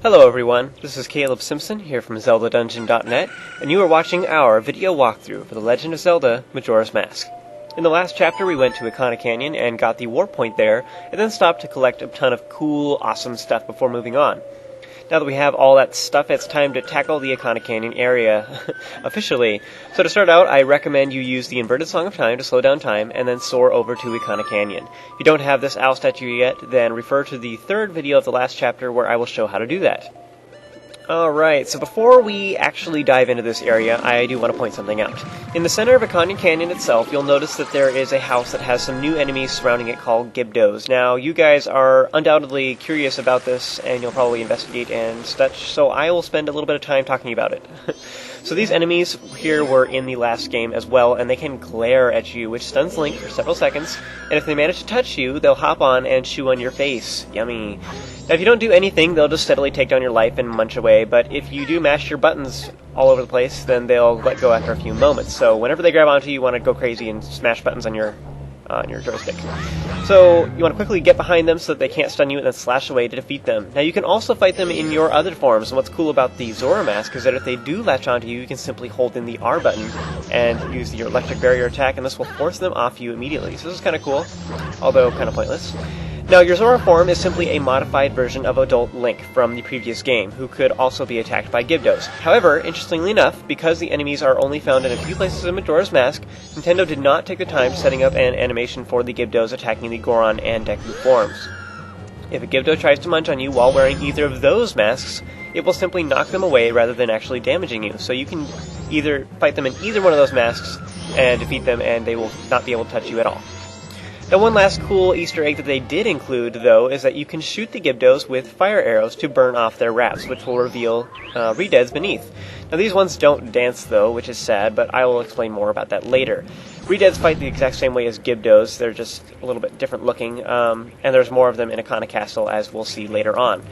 Hello everyone, this is Caleb Simpson here from ZeldaDungeon.net, and you are watching our video walkthrough for The Legend of Zelda Majora's Mask. In the last chapter we went to Ikana Canyon and got the warp point there, and then stopped to collect a ton of cool, awesome stuff before moving on. Now that we have all that stuff, it's time to tackle the Ikana Canyon area officially. So to start out, I recommend you use the inverted Song of Time to slow down time, and then soar over to Ikana Canyon. If you don't have this owl statue yet, then refer to the third video of the last chapter where I will show how to do that. Alright, so before we actually dive into this area, I do want to point something out. In the center of Ikana Canyon itself, you'll notice that there is a house that has some new enemies surrounding it called Gibdos. Now, you guys are undoubtedly curious about this, and you'll probably investigate and such, so I will spend a little bit of time talking about it. So these enemies here were in the last game as well, and they can glare at you, which stuns Link for several seconds, and if they manage to touch you, they'll hop on and chew on your face. Yummy. Now, if you don't do anything, they'll just steadily take down your life and munch away, but if you do mash your buttons all over the place, then they'll let go after a few moments. So whenever they grab onto you, you want to go crazy and smash buttons on your joystick. So you want to quickly get behind them so that they can't stun you and then slash away to defeat them. Now you can also fight them in your other forms, and what's cool about the Zora mask is that if they do latch onto you, you can simply hold in the R button and use your electric barrier attack, and this will force them off you immediately. So this is kind of cool, although kind of pointless. Now, your Zora Form is simply a modified version of Adult Link from the previous game, who could also be attacked by Gibdos. However, interestingly enough, because the enemies are only found in a few places in Majora's Mask, Nintendo did not take the time setting up an animation for the Gibdos attacking the Goron and Deku forms. If a Gibdo tries to munch on you while wearing either of those masks, it will simply knock them away rather than actually damaging you. So you can either fight them in either one of those masks and defeat them, and they will not be able to touch you at all. Now, one last cool Easter egg that they did include, though, is that you can shoot the Gibdos with fire arrows to burn off their wraps, which will reveal Redeads beneath. Now, these ones don't dance, though, which is sad, but I will explain more about that later. Redeads fight the exact same way as Gibdos, they're just a little bit different looking, and there's more of them in Ikana Castle, as we'll see later on.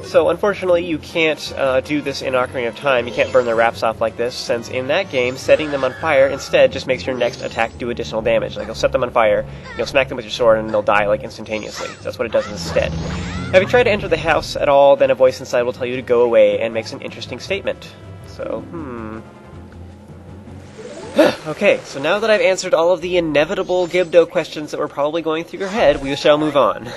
So, unfortunately, you can't do this in Ocarina of Time. You can't burn their wraps off like this, since in that game, setting them on fire instead just makes your next attack do additional damage. Like, you'll set them on fire, you'll smack them with your sword, and they'll die, like, instantaneously. So that's what it does instead. Now, if you try to enter the house at all, then a voice inside will tell you to go away and makes an interesting statement. So, Okay, so now that I've answered all of the inevitable Gibdo questions that were probably going through your head, we shall move on.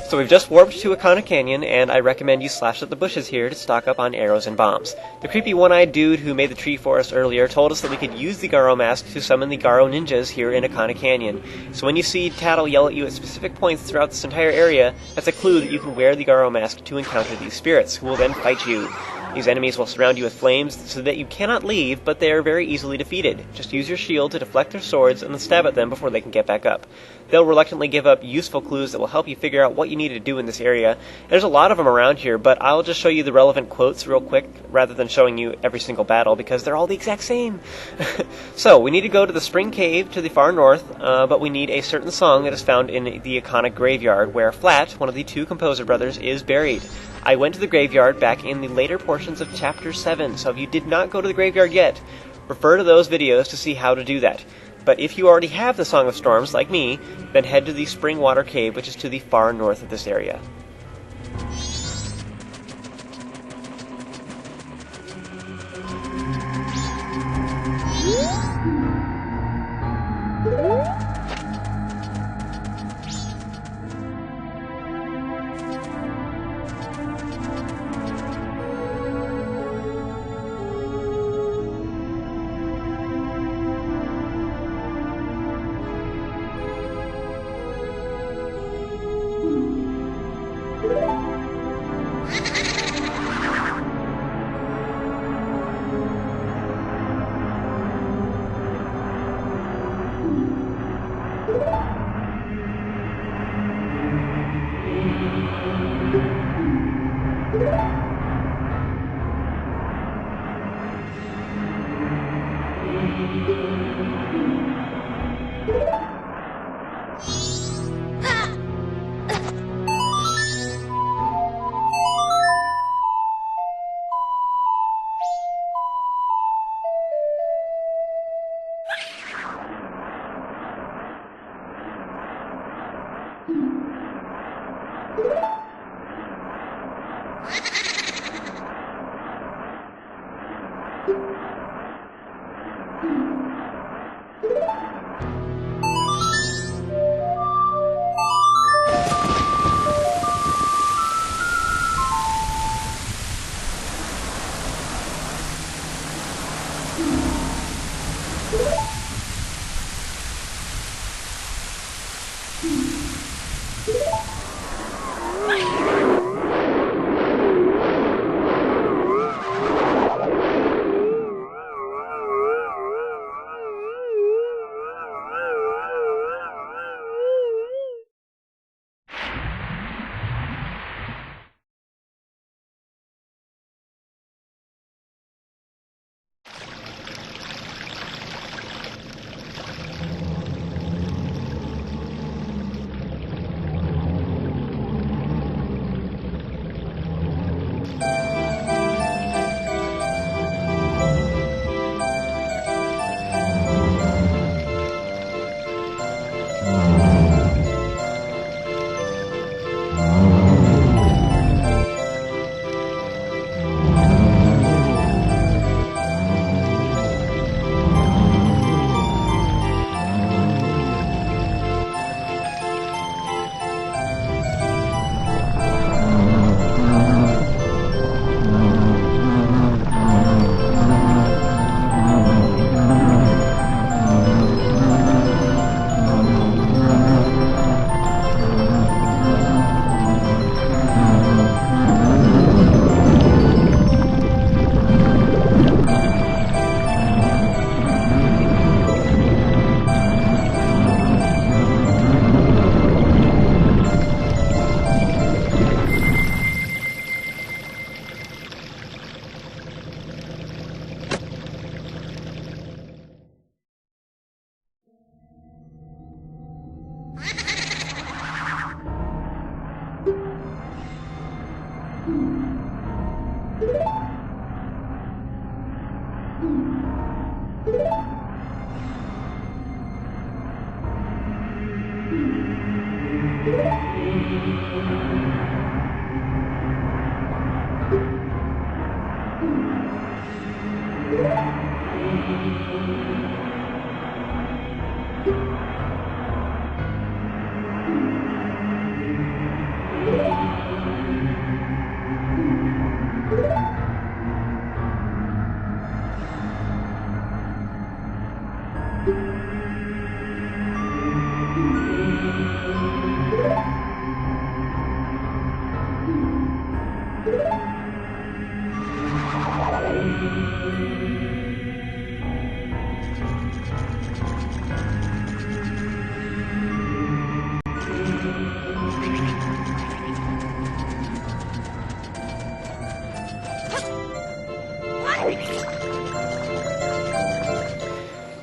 So we've just warped to Ikana Canyon, and I recommend you slash at the bushes here to stock up on arrows and bombs. The creepy one-eyed dude who made the tree for us earlier told us that we could use the Garo mask to summon the Garo Ninjas here in Ikana Canyon. So when you see Tattle yell at you at specific points throughout this entire area, that's a clue that you can wear the Garo mask to encounter these spirits, who will then fight you. These enemies will surround you with flames so that you cannot leave, but they are very easily defeated. Just use your shield to deflect their swords and then stab at them before they can get back up. They'll reluctantly give up useful clues that will help you figure out what you need to do in this area. There's a lot of them around here, but I'll just show you the relevant quotes real quick rather than showing you every single battle because they're all the exact same. So, we need to go to the Spring Cave to the far north, but we need a certain song that is found in the Ikana Graveyard, where Flat, one of the two composer brothers, is buried. I went to the graveyard back in the later portions of Chapter 7, so if you did not go to the graveyard yet, refer to those videos to see how to do that. But if you already have the Song of Storms, like me, then head to the Spring Water Cave, which is to the far north of this area.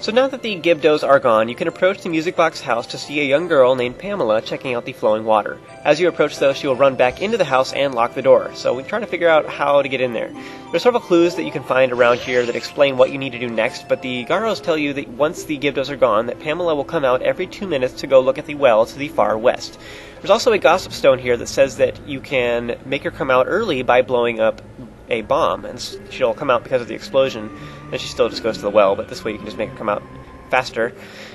So now that the Gibdos are gone, you can approach the music box house to see a young girl named Pamela checking out the flowing water. As you approach, though, she will run back into the house and lock the door, so we try to figure out how to get in there. There's several clues that you can find around here that explain what you need to do next, but the Garos tell you that once the Gibdos are gone, that Pamela will come out every 2 minutes to go look at the well to the far west. There's also a gossip stone here that says that you can make her come out early by blowing up a bomb, and she'll come out because of the explosion, and she still just goes to the well, but this way you can just make her come out faster.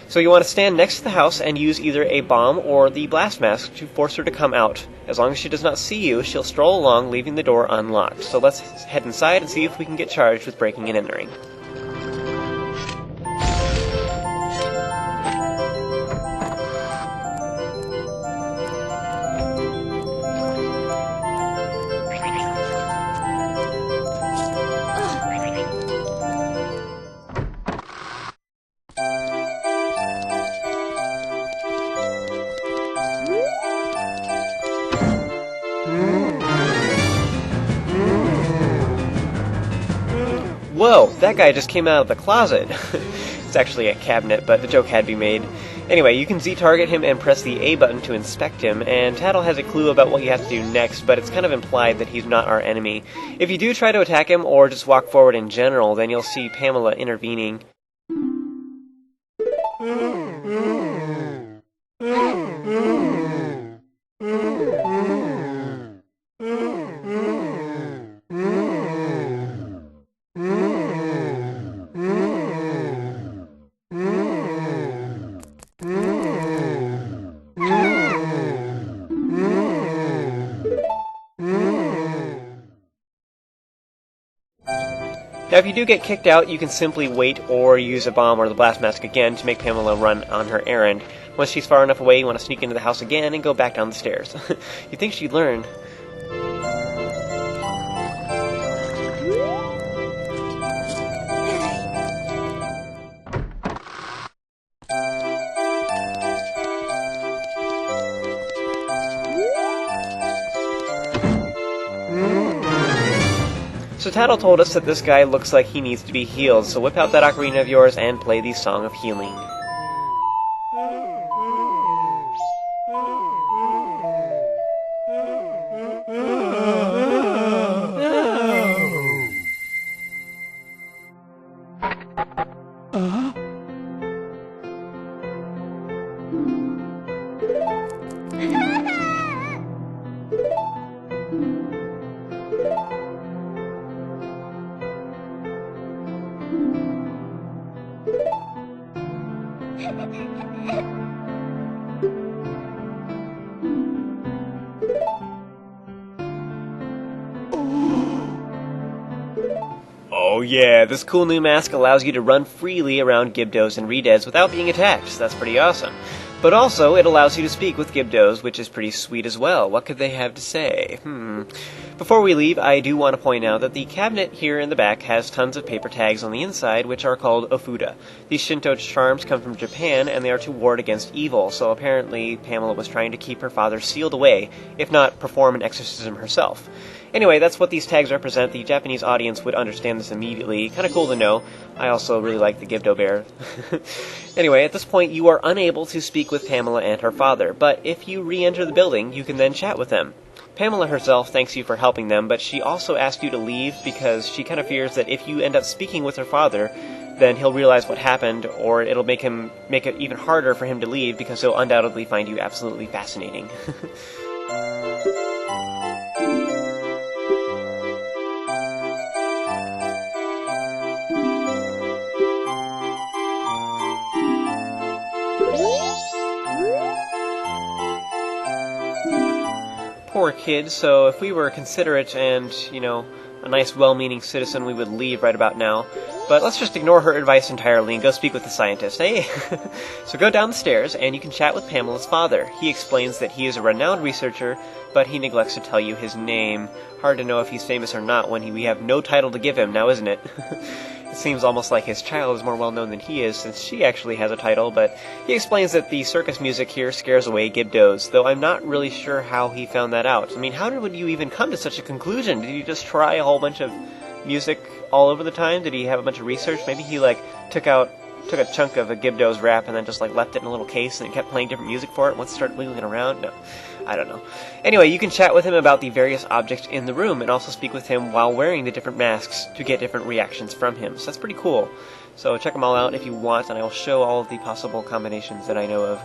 So you want to stand next to the house and use either a bomb or the blast mask to force her to come out. As long as she does not see you, she'll stroll along, leaving the door unlocked. So let's head inside and see if we can get charged with breaking and entering. Whoa, that guy just came out of the closet. It's actually a cabinet, but the joke had to be made. Anyway, you can Z-target him and press the A button to inspect him, and Tattle has a clue about what you have to do next, but it's kind of implied that he's not our enemy. If you do try to attack him, or just walk forward in general, then you'll see Pamela intervening. Now, if you do get kicked out, you can simply wait or use a bomb or the blast mask again to make Pamela run on her errand. Once she's far enough away, you want to sneak into the house again and go back down the stairs. You'd think she'd learn. So Tattle told us that this guy looks like he needs to be healed, so whip out that ocarina of yours and play the Song of Healing. Oh yeah, this cool new mask allows you to run freely around Gibdos and Redeads without being attacked, so that's pretty awesome. But also, it allows you to speak with Gibdos, which is pretty sweet as well. What could they have to say? Before we leave, I do want to point out that the cabinet here in the back has tons of paper tags on the inside, which are called ofuda. These Shinto charms come from Japan, and they are to ward against evil, so apparently Pamela was trying to keep her father sealed away, if not perform an exorcism herself. Anyway, that's what these tags represent. The Japanese audience would understand this immediately. Kind of cool to know. I also really like the Gibdo bear. Anyway, at this point, you are unable to speak with Pamela and her father, but if you re-enter the building, you can then chat with them. Pamela herself thanks you for helping them, but she also asked you to leave because she kind of fears that if you end up speaking with her father, then he'll realize what happened, or it'll make it even harder for him to leave because he'll undoubtedly find you absolutely fascinating. Poor kid, so if we were considerate and, a nice well-meaning citizen, we would leave right about now. But let's just ignore her advice entirely and go speak with the scientist, eh? So go down the stairs, and you can chat with Pamela's father. He explains that he is a renowned researcher, but he neglects to tell you his name. Hard to know if he's famous or not when we have no title to give him, now isn't it? It seems almost like his child is more well-known than he is, since she actually has a title, but he explains that the circus music here scares away Gibdos, though I'm not really sure how he found that out. I mean, how would you even come to such a conclusion? Did you just try a whole bunch of music all over the time? Did he have a bunch of research? Maybe he, took a chunk of a Gibdo's rap and then just, left it in a little case and kept playing different music for it once it started wiggling it around? No. I don't know. Anyway, you can chat with him about the various objects in the room and also speak with him while wearing the different masks to get different reactions from him. So that's pretty cool. So check them all out if you want, and I will show all of the possible combinations that I know of.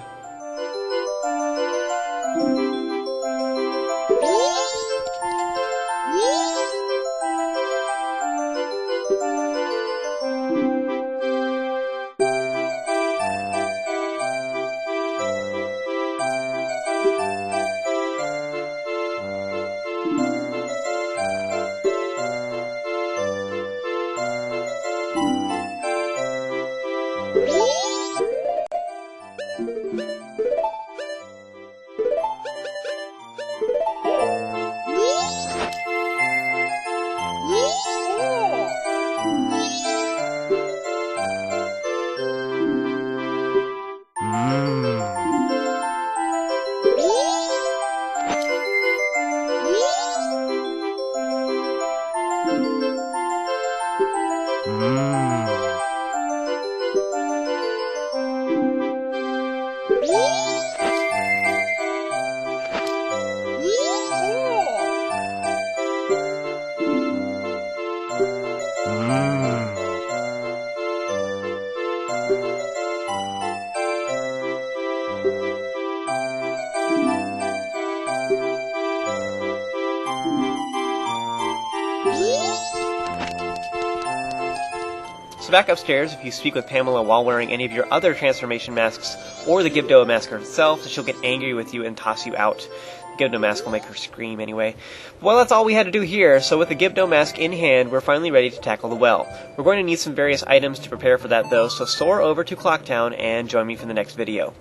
So back upstairs, if you speak with Pamela while wearing any of your other transformation masks, or the Gibdo mask herself, she'll get angry with you and toss you out. The Gibdo mask will make her scream anyway. Well, that's all we had to do here, so with the Gibdo mask in hand, we're finally ready to tackle the well. We're going to need some various items to prepare for that though, so soar over to Clocktown and join me for the next video.